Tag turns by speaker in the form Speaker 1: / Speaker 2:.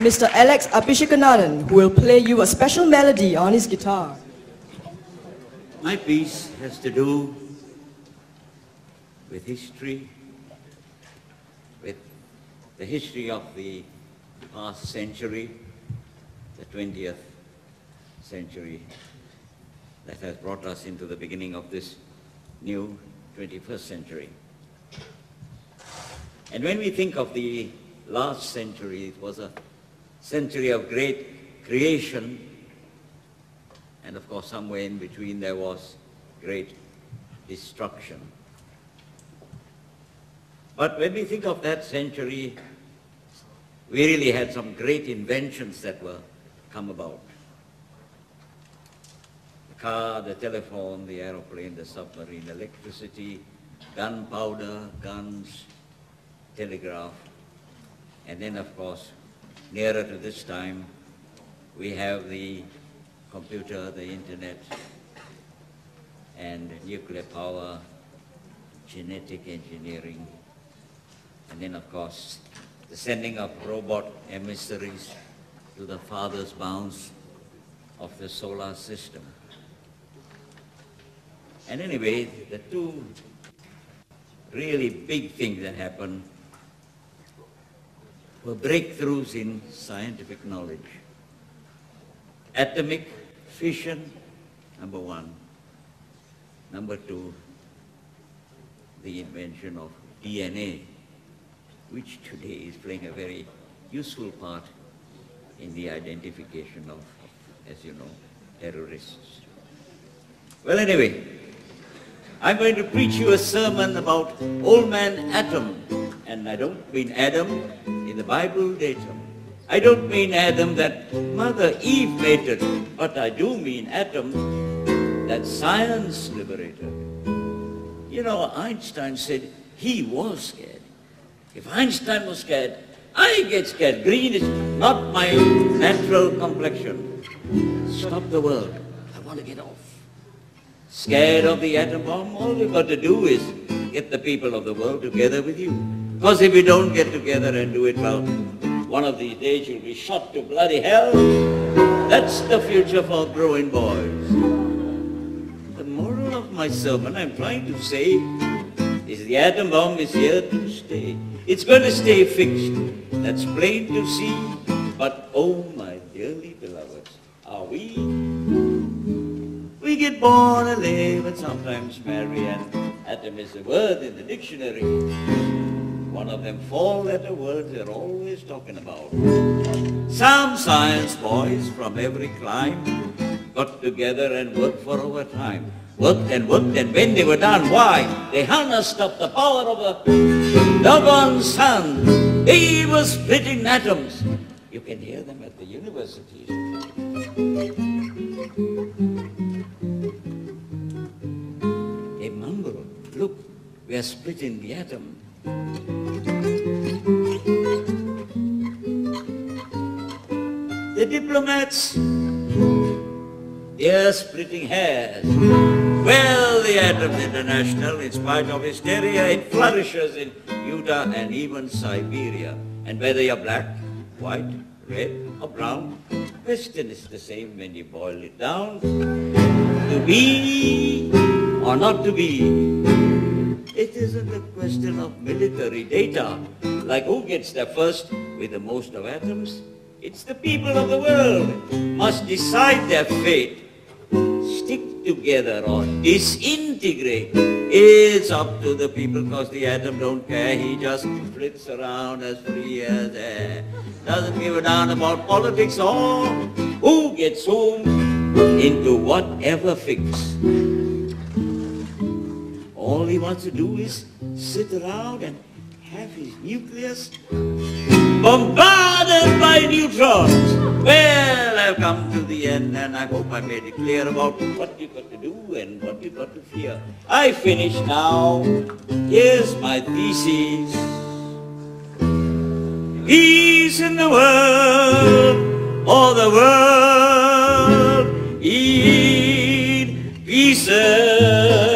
Speaker 1: Mr. Alex Abisheganaden, who will play you a special melody on his guitar.
Speaker 2: My piece has to do with history, with the history of the past century, the 20th century that has brought us into the beginning of this new 21st century. And when we think of the last century, it was a century of great creation, and of course somewhere in between there was great destruction. But when we think of that century, we really had some great inventions that were come about. The car, the telephone, the aeroplane, the submarine, electricity, gunpowder, guns, telegraph, and then of course nearer to this time we have the computer, the internet, and nuclear power, genetic engineering, and then of course the sending of robot emissaries to the farthest bounds of the solar system. And anyway, the two really big things that happened were breakthroughs in scientific knowledge. Atomic fission, number one. Number two, the invention of DNA, which today is playing a very useful part in the identification of, as you know, terrorists. Well, anyway, I'm going to preach you a sermon about old man Adam. And I don't mean Adam in the Bible datum. I don't mean Adam that Mother Eve mated, but I do mean Adam that science liberated. You know, Einstein said he was scared. If Einstein was scared, I get scared. Green is not my natural complexion. Stop the world. I want to get off. Scared of the atom bomb? All you've got to do is get the people of the world together with you. Because if you don't get together and do it well, one of these days you'll be shot to bloody hell. That's the future for growing boys. The moral of my sermon, I'm trying to say, is the atom bomb is here to stay. It's going to stay fixed. That's plain to see. But oh, my dearly beloveds, are we? We get born and live and sometimes marry, and atom is a word in the dictionary. One of them four-letter words they're always talking about. Some science boys from every clime got together and worked for our time. Worked, and when they were done, why? They harnessed up the power of the doggone sun. They were splitting atoms. You can hear them at the universities. They mumble, look, we are splitting the atom. The diplomats, they're splitting hairs. Well, the Atoms International, in spite of hysteria, it flourishes in Utah and even Siberia. And whether you're black, white, red, or brown, question is the same when you boil it down. To be or not to be. It isn't a question of military data, like who gets there first with the most of atoms. It's the people of the world must decide their fate. Stick together or disintegrate. It's up to the people, because the atom don't care. He just flits around as free as air. Doesn't give a darn about politics or who gets whom into whatever fix. All he wants to do is sit around and have his nucleus bombarded by neutrons. Well, I've come to the end, and I hope I made it clear about what you've got to do and what you've got to fear. I finish now. Here's my thesis. Peace in the world, or the world in pieces.